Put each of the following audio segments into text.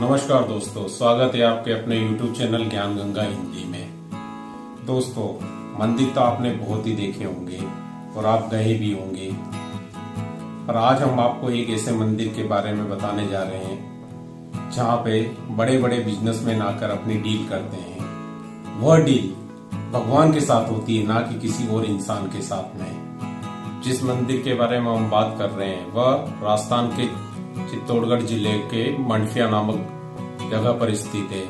नमस्कार दोस्तों, स्वागत है आपके अपने YouTube चैनल ज्ञान गंगा हिंदी में। दोस्तों, मंदिर तो आपने बहुत ही देखे होंगे और आप गए भी होंगे, पर आज हम आपको एक ऐसे मंदिर के बारे में बताने जा रहे हैं जहाँ पे बड़े बड़े बिजनेसमैन आकर अपनी डील करते हैं। वह डील भगवान के साथ होती है, ना कि किसी और इंसान के साथ में। जिस मंदिर के बारे में हम बात कर रहे हैं वह राजस्थान के चित्तौड़गढ़ जिले के मंडफिया नामक जगह पर स्थित है।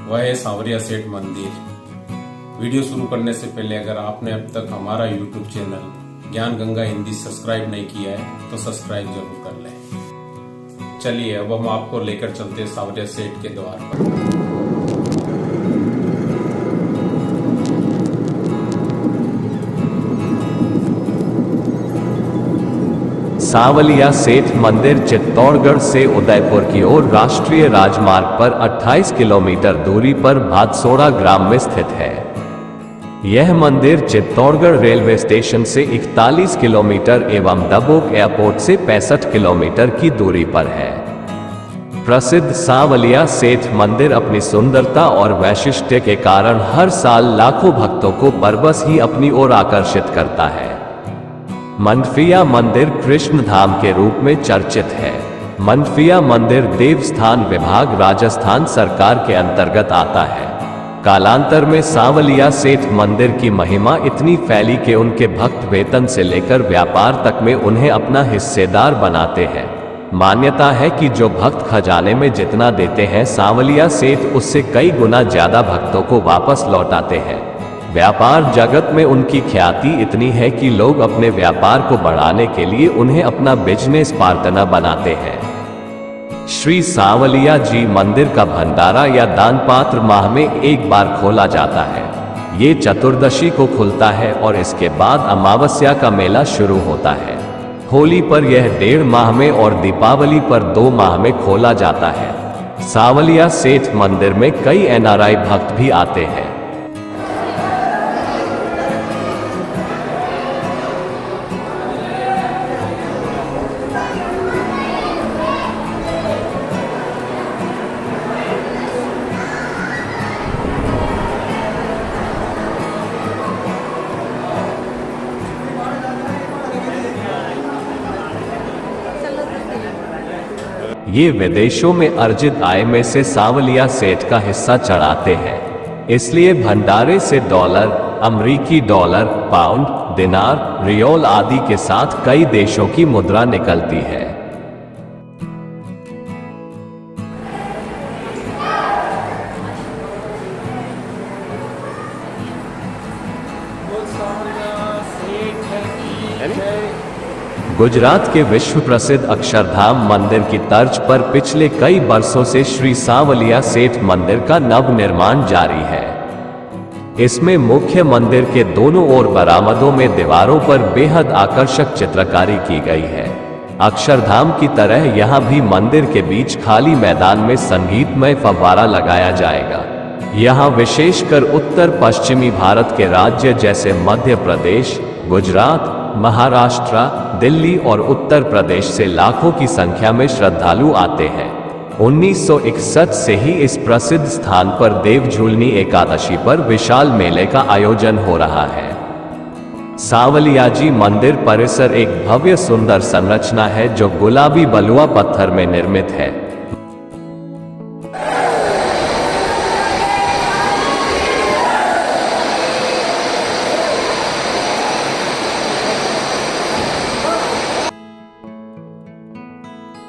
वह है सांवरिया सेठ मंदिर। वीडियो शुरू करने से पहले अगर आपने अब तक हमारा YouTube चैनल ज्ञान गंगा हिंदी सब्सक्राइब नहीं किया है तो सब्सक्राइब जरूर कर लें। चलिए अब हम आपको लेकर चलते हैं सांवरिया सेठ के द्वार पर। सांवलिया सेठ मंदिर चित्तौड़गढ़ से उदयपुर की ओर राष्ट्रीय राजमार्ग पर 28 किलोमीटर दूरी पर भादसोड़ा ग्राम में स्थित है। यह मंदिर चित्तौड़गढ़ रेलवे स्टेशन से 41 किलोमीटर एवं डबोक एयरपोर्ट से 65 किलोमीटर की दूरी पर है। प्रसिद्ध सांवलिया सेठ मंदिर अपनी सुंदरता और वैशिष्ट्य के कारण हर साल लाखों भक्तों को बरबस ही अपनी ओर आकर्षित करता है। मंडफिया मंदिर कृष्ण धाम के रूप में चर्चित है। मंडफिया मंदिर देवस्थान विभाग राजस्थान सरकार के अंतर्गत आता है। कालांतर में सांवलिया सेठ मंदिर की महिमा इतनी फैली कि उनके भक्त वेतन से लेकर व्यापार तक में उन्हें अपना हिस्सेदार बनाते हैं। मान्यता है कि जो भक्त खजाने में जितना देते हैं, सांवलिया सेठ उससे कई गुना ज्यादा भक्तों को वापस लौटाते हैं। व्यापार जगत में उनकी ख्याति इतनी है कि लोग अपने व्यापार को बढ़ाने के लिए उन्हें अपना बिजनेस पार्टनर बनाते हैं। श्री सांवलिया जी मंदिर का भंडारा या दान पात्र माह में एक बार खोला जाता है। ये चतुर्दशी को खुलता है और इसके बाद अमावस्या का मेला शुरू होता है। होली पर यह 1.5 माह में और दीपावली पर 2 माह में खोला जाता है। सांवलिया सेठ मंदिर में कई NRI भक्त भी आते हैं। ये विदेशों में अर्जित आय में से सांवलिया सेठ का हिस्सा चढ़ाते हैं। इसलिए भंडारे से डॉलर, अमेरिकी डॉलर, पाउंड, दिनार, रियोल आदि के साथ कई देशों की मुद्रा निकलती है। गुजरात के विश्व प्रसिद्ध अक्षरधाम मंदिर की तर्ज पर पिछले कई वर्षों से श्री सांवलिया सेठ मंदिर का नव निर्माण जारी है। इसमें मुख्य मंदिर के दोनों ओर बरामदों में दीवारों पर बेहद आकर्षक चित्रकारी की गई है। अक्षरधाम की तरह यहां भी मंदिर के बीच खाली मैदान में संगीतमय फव्वारा लगाया जाएगा। यहां विशेषकर उत्तर पश्चिमी भारत के राज्य जैसे मध्य प्रदेश, गुजरात, महाराष्ट्र, दिल्ली और उत्तर प्रदेश से लाखों की संख्या में श्रद्धालु आते हैं। 1961 से ही इस प्रसिद्ध स्थान पर देवझूलनी एकादशी पर विशाल मेले का आयोजन हो रहा है। सांवलिया जी मंदिर परिसर एक भव्य सुंदर संरचना है जो गुलाबी बलुआ पत्थर में निर्मित है।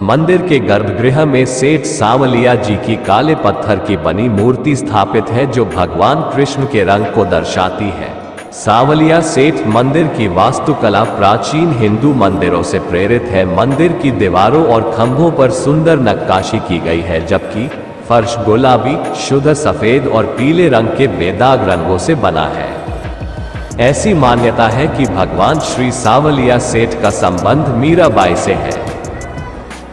मंदिर के गर्भगृह में सेठ सांवलिया जी की काले पत्थर की बनी मूर्ति स्थापित है जो भगवान कृष्ण के रंग को दर्शाती है। सांवलिया सेठ मंदिर की वास्तुकला प्राचीन हिंदू मंदिरों से प्रेरित है। मंदिर की दीवारों और खंभों पर सुंदर नक्काशी की गई है, जबकि फर्श गुलाबी, शुद्ध सफेद और पीले रंग के बेदाग रंगों से बना है। ऐसी मान्यता है कि भगवान श्री सांवलिया सेठ का संबंध मीराबाई से है।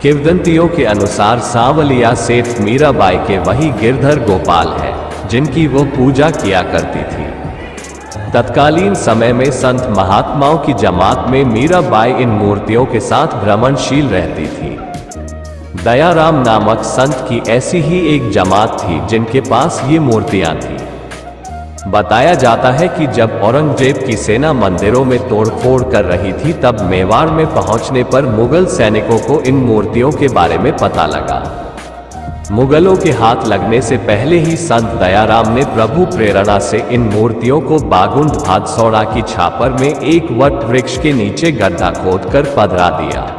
किंवदंतियों के अनुसार सांवलिया सेठ मीराबाई के वही गिरधर गोपाल है जिनकी वो पूजा किया करती थी। तत्कालीन समय में संत महात्माओं की जमात में मीराबाई इन मूर्तियों के साथ भ्रमणशील रहती थी। दयाराम नामक संत की ऐसी ही एक जमात थी जिनके पास ये मूर्तियां थी। बताया जाता है कि जब औरंगजेब की सेना मंदिरों में तोड़फोड़ कर रही थी तब मेवाड़ में पहुंचने पर मुगल सैनिकों को इन मूर्तियों के बारे में पता लगा। मुगलों के हाथ लगने से पहले ही संत दयाराम ने प्रभु प्रेरणा से इन मूर्तियों को बागुंड भादसौड़ा की छापर में एक वट वृक्ष के नीचे गड्ढा खोदकर पधरा दिया।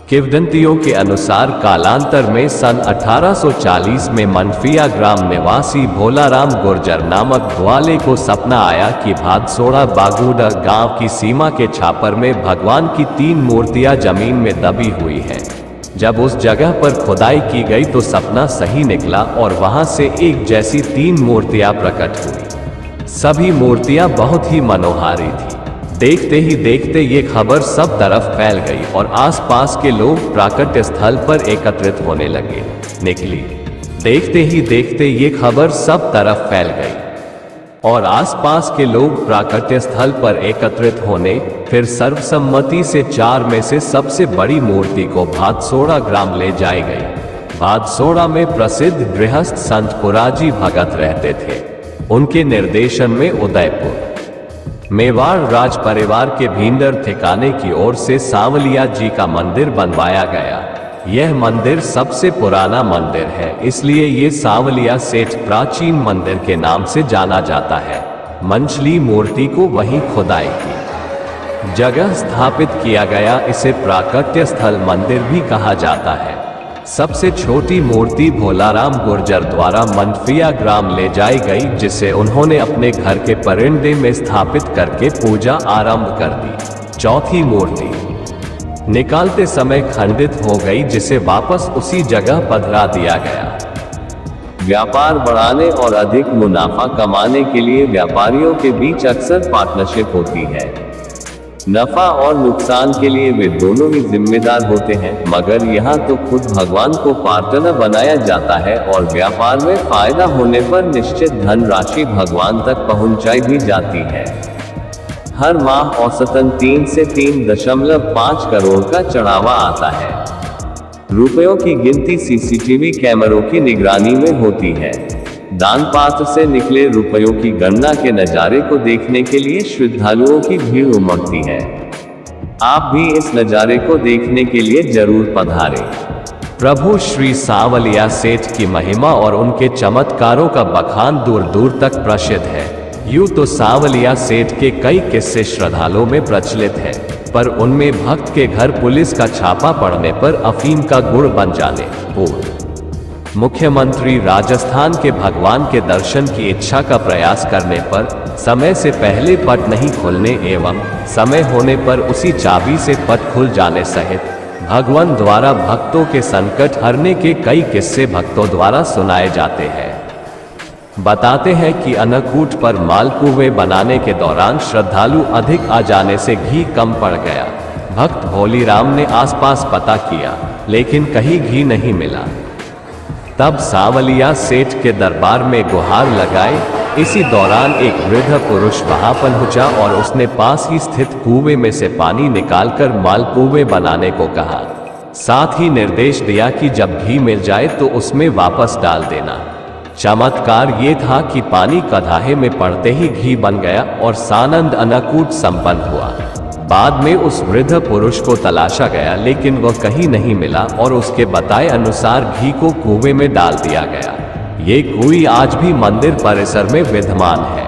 किंवदंतियों के अनुसार कालांतर में सन 1840 में मनफिया ग्राम निवासी भोलाराम गुर्जर नामक ग्वाले को सपना आया कि भादसौड़ा बागुड़ा गांव की सीमा के छापर में भगवान की 3 मूर्तियां जमीन में दबी हुई हैं। जब उस जगह पर खुदाई की गई तो सपना सही निकला और वहां से एक जैसी 3 मूर्तियां प्रकट हुई। सभी मूर्तियां बहुत ही मनोहारी थी। देखते ही देखते ये खबर सब तरफ फैल गई और आसपास के लोग प्राकट्य स्थल पर एकत्रित होने लगे। देखते ही देखते ये खबर सब तरफ फैल गई और आसपास के लोग प्राकट्य स्थल पर एकत्रित होने फिर सर्वसम्मति से 4 में से सबसे बड़ी मूर्ति को भादसौड़ा ग्राम ले जाई गई। भादसौड़ा में प्रसिद्ध गृहस्थ संत पुराजी भगत रहते थे। उनके निर्देशन में उदयपुर मेवाड़ राज परिवार के भींदर ठिकाने की ओर से सांवलिया जी का मंदिर बनवाया गया। यह मंदिर सबसे पुराना मंदिर है, इसलिए ये सांवलिया सेठ प्राचीन मंदिर के नाम से जाना जाता है। मंचली मूर्ति को वहीं खुदाई की जगह स्थापित किया गया। इसे प्राकट्य स्थल मंदिर भी कहा जाता है। सबसे छोटी मूर्ति भोलाराम गुर्जर द्वारा मनफिया ग्राम ले जाई गई, जिसे उन्होंने अपने घर के परिंदे में स्थापित करके पूजा आरंभ कर दी। चौथी मूर्ति निकालते समय खंडित हो गई, जिसे वापस उसी जगह पधरा दिया गया। व्यापार बढ़ाने और अधिक मुनाफा कमाने के लिए व्यापारियों के बीच अक्सर पार्टनरशिप होती है। नफा और नुकसान के लिए वे दोनों ही जिम्मेदार होते हैं, मगर यहाँ तो खुद भगवान को पार्टनर बनाया जाता है और व्यापार में फायदा होने पर निश्चित धनराशि भगवान तक पहुंचाई भी जाती है। हर माह औसतन 3 से 3.5 करोड़ का चढ़ावा आता है। रुपयों की गिनती सीसीटीवी कैमरों की निगरानी में होती है। दान पात्र से निकले रुपयों की गणना के नजारे को देखने के लिए श्रद्धालुओं की भीड़ उमड़ती है। आप भी इस नजारे को देखने के लिए जरूर पधारें। प्रभु श्री सांवलिया सेठ की महिमा और उनके चमत्कारों का बखान दूर दूर तक प्रसिद्ध है। यूं तो सांवलिया सेठ के कई किस्से श्रद्धालुओं में प्रचलित है, पर उनमें भक्त के घर पुलिस का छापा पड़ने पर अफीम का गुड़ बन जाने, पूर्व मुख्यमंत्री राजस्थान के भगवान के दर्शन की इच्छा का प्रयास करने पर समय से पहले पट नहीं खुलने एवं समय होने पर उसी चाबी से पट खुल जाने सहित भगवान द्वारा भक्तों के संकट हरने के कई किस्से भक्तों द्वारा सुनाए जाते हैं। बताते हैं कि अन्नकूट पर मालपुए बनाने के दौरान श्रद्धालु अधिक आ जाने से घी कम पड़ गया। भक्त भोलीराम ने आसपास पता किया, लेकिन कहीं घी नहीं मिला। तब सांवलिया सेठ के दरबार में गुहार लगाए। इसी दौरान एक वृद्ध पुरुष वहां पहुंचा और उसने पास ही स्थित कुएं में से पानी निकालकर मालपुए बनाने को कहा। साथ ही निर्देश दिया कि जब घी मिल जाए तो उसमें वापस डाल देना। चमत्कार ये था कि पानी कढ़ाई में पड़ते ही घी बन गया और सानंद अन्नकूट संपन्न हुआ। बाद में उस वृद्ध पुरुष को तलाशा गया, लेकिन वह कहीं नहीं मिला और उसके बताए अनुसार घी को कुएं में डाल दिया गया। ये कुएं आज भी मंदिर परिसर में विद्यमान है।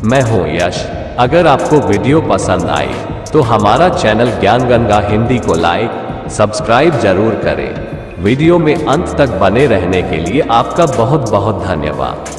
मैं हूं यश। अगर आपको वीडियो पसंद आई तो हमारा चैनल ज्ञान गंगा हिंदी को लाइक, सब्सक्राइब जरूर करें। वीडियो में अंत तक बने रहने के लिए आपका बहुत बहुत धन्यवाद।